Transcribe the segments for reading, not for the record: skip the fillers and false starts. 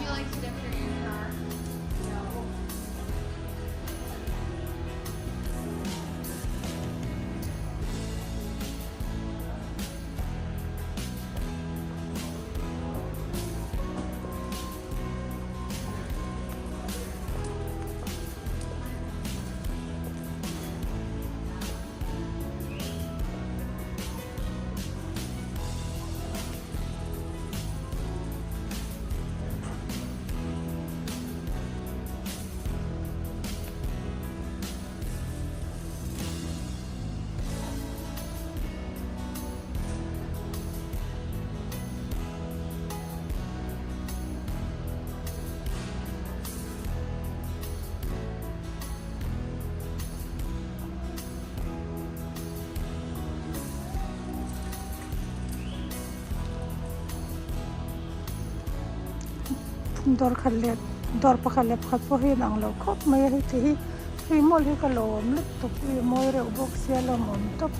you like to dip your hand in our? No. ดอร์ขันเล็ดดอร์ปะขันเล็บขัดพอให้หนังเราครบไม่ให้ที่รีโมทให้กระโหลมลึกตุกรีโมทเร็วบกเสียลมอมตุก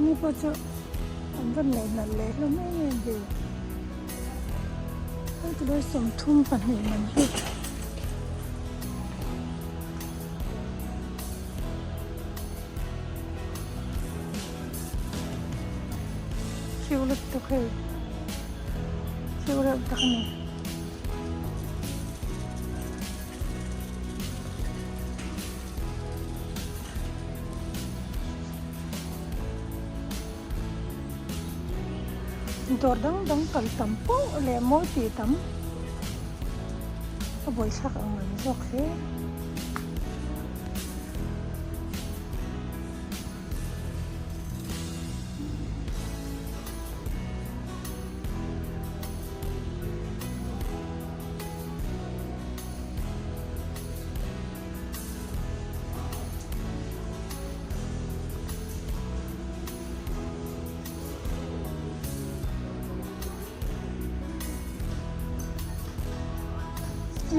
นี่พอจะอันวันไหนนั่นเลยแล้วไม่เงินดีต้องจะได้สมทุ่มปันนี้มันดิคิวเล็กตุกเฮคิวเล็กตุกนี่ตัวดังดังตัลตัมปูเลยโมตีตัมก็บ่อยชักเอาเงินโอเค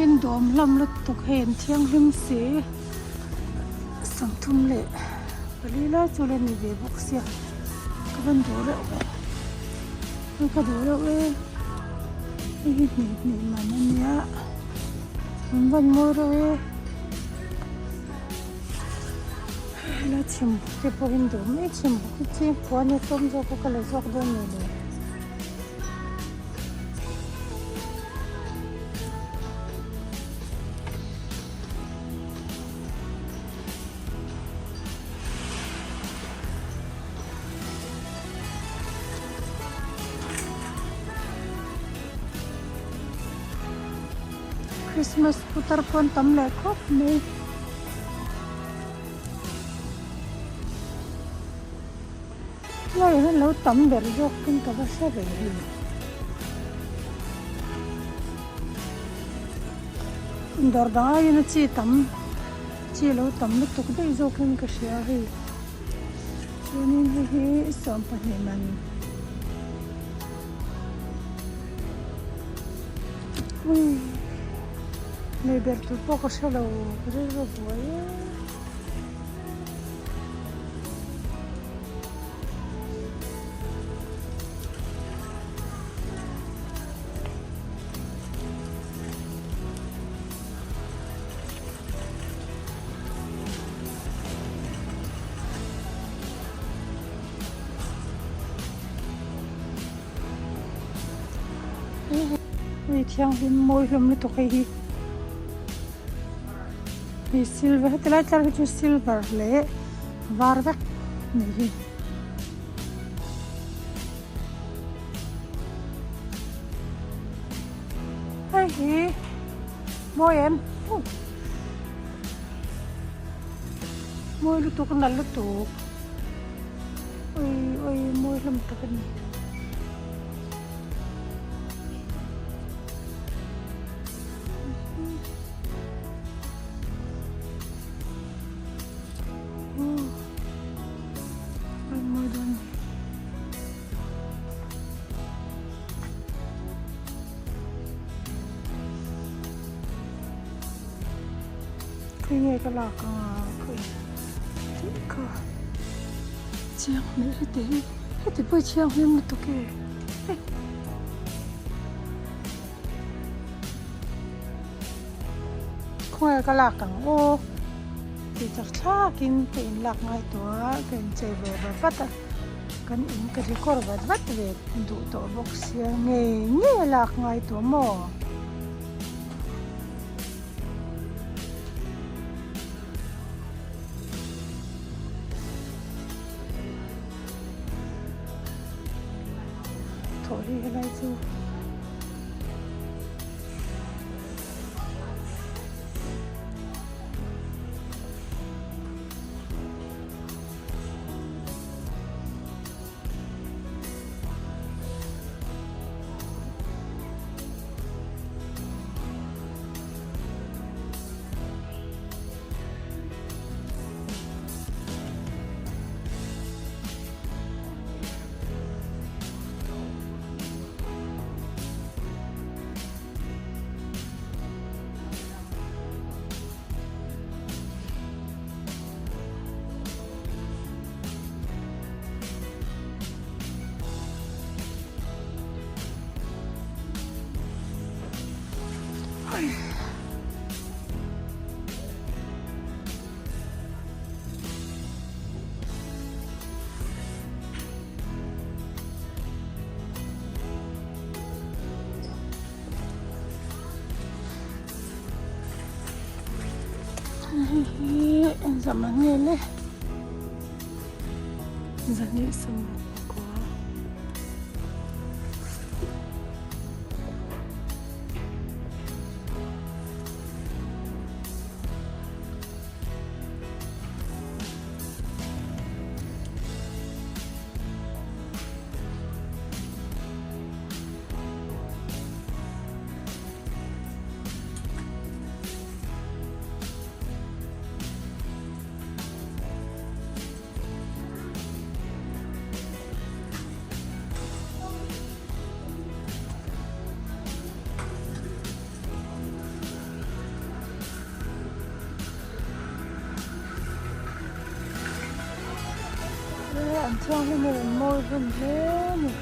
วินโดมลำลึกตกเห็นเที่ยงริมสีสังทุ่มเละปลีลาจุเลนิเวบุกเสียก็เป็นดูแล้วมันก็ดูแล้วนี่มันเนี่ยมันวันโมระแล้วชิมบุกที่พอวินโดไม่ชิมบุกที่พอเนี่ยต้มจะก็เลยซอกโดนเลย Christmas putar pun tam lekop ni. Lai han lo tam ber jok kin ka ba sa be hi. Dor da yin chi tam chi lo tam lu tuk dei jok kin ka sia hi. Chunin hi som pa ni man. Mi aperto poco solo preso poi mi tiang di moi lum lu to kai hi silver tela char chu silver le vardak ni ai hi Môi em. Môi lutuk na lutuk. Ôi môi làm thật này. Môi đơn. Khi nghe cái lạc cái chiang này hết thì bơi chiang thêm một chút kì khoe cái lạc cẳng ô thì chắc cha kinh tiền lạc ngayตัวcái chơi về và vắt cái in cái record và vắt về đủ tổ box nghe lạc ngayตัวmò thôi đi cái này chứ zaman nele zani semua anh cho cái này môi gần thế này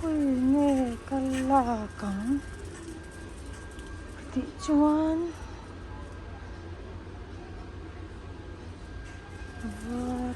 nghe cái là cắn thị chuan var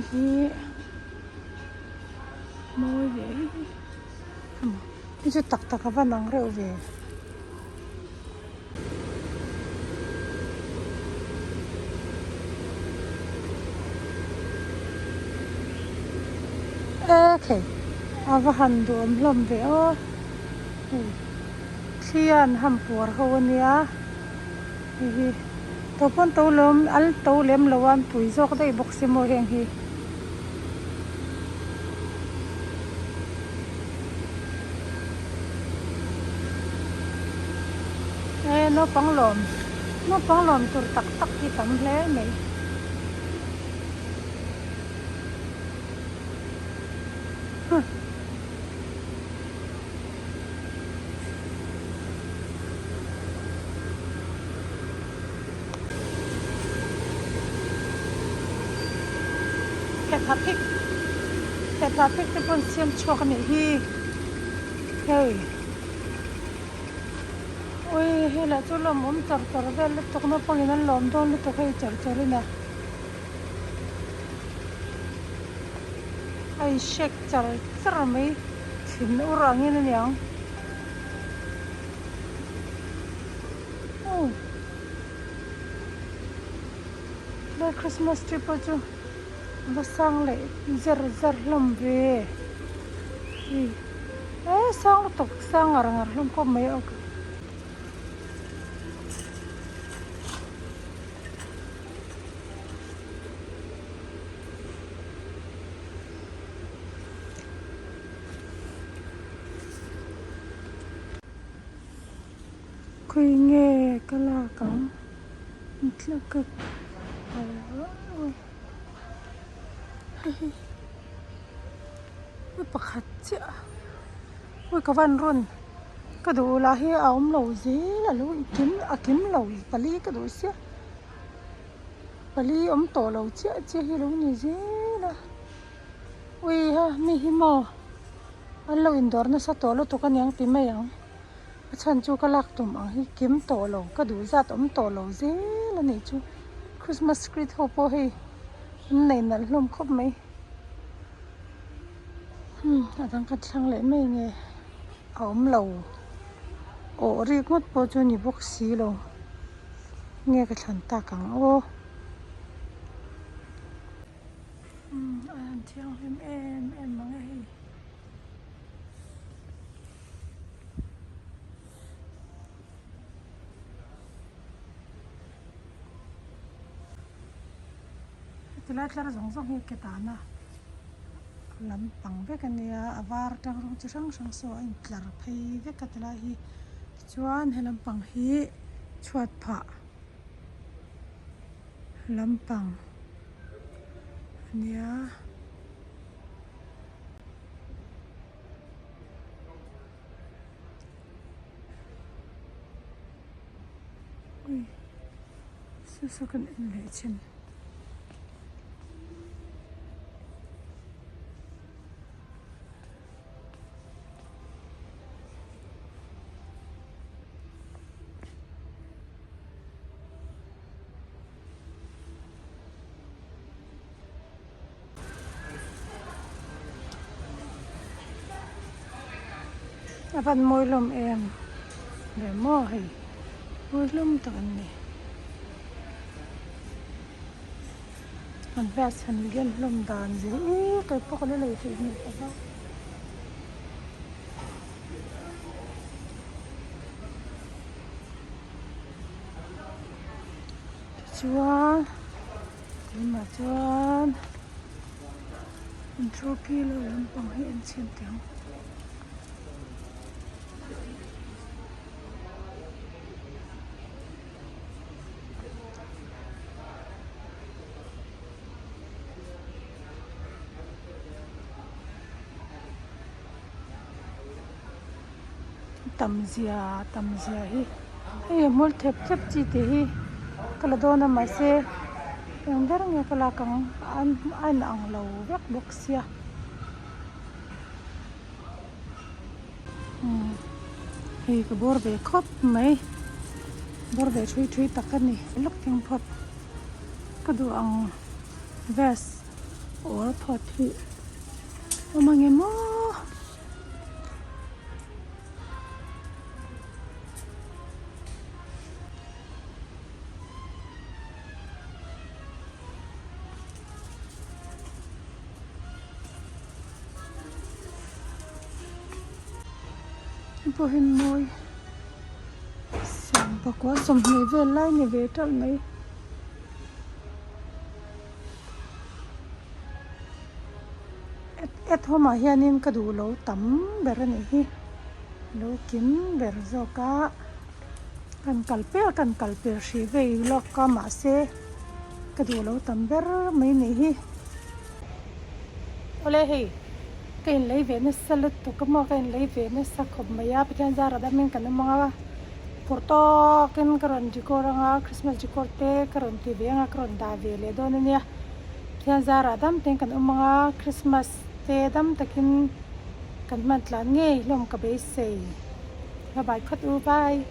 cái môi vậy cái chỗ tắc tắc cái nắng rêu về okay avahan duam lam ve o thian hampur hawnia hi to pon to lom al to lem lawam pui zok dei box mo heng hi nó bóng lồm tur tắc tắc đi tắm lé này Peppa Pig te pun siam chok ni hi hey oi hela chu lom tar vel tok na pangin an lom don lu tok hei char ina ai shek char mai thin urang in yang oh le Christmas tree po chu va sang le zar lom ve sang tok sang arang lom ko mai ok kui nghe kala kang tlak pakhat chia oi ka van run ka du la hi aum lo zi la lu kim lo pali ka du sia pali om to lo chia hi lo ni zi la oi ha mi hi mo an lo indor na sa to lo to kan yang pi mai yang chan chu ka lak tum ang hi kim to lo ka du zat om to lo zi la ni chu Christmas tree ho po hi nei na hlom khop mai adang ka thlang le mai nge aum lo o ri ngot po chu ni bok si lo nge ka thlan ta kang o an thiang him em mang hi tila tlar zong hi ke ta na lam pang ve kan ya avar tang rong chi sang so in tlar phei ve ka tla hi chuan he lam pang hi chhuat pha lam pang nia ui su kan in le chin apan moi lom em le mo hi moi lom tan ni an vas han gen lom dan zi kai pok le le thi ni ba chuan entropy lo lam pang hi an chen tiang tam zia hi hei mul thep chi te hi kala dona ma se yang dar nge kala kang an ang lo vek bok sia hei ka bor ve khop mai bor ve thui takani lok ting phot ka du ang ves or phot hi omange mo po hin moi sam bakwa som nei ve lai ni ve tal mai et homa hianin ka du lo tam ber ani hi lo kim ber zo ka kan kalper hri ve lok ka ma se ka du lo tam ber mai ni hi ole hi cái lấy về nó salad tụ cái mà cái lấy về nó sắc khom maya bây giờ ra đam mình cái mga porto cái karon jiko ranga Christmas jiko te karon ti về nga karon da về le do nè bây giờ ra đam ten cái mga Christmas te đam takin kan man tlan nge lom ka be sei bye bye khatu bye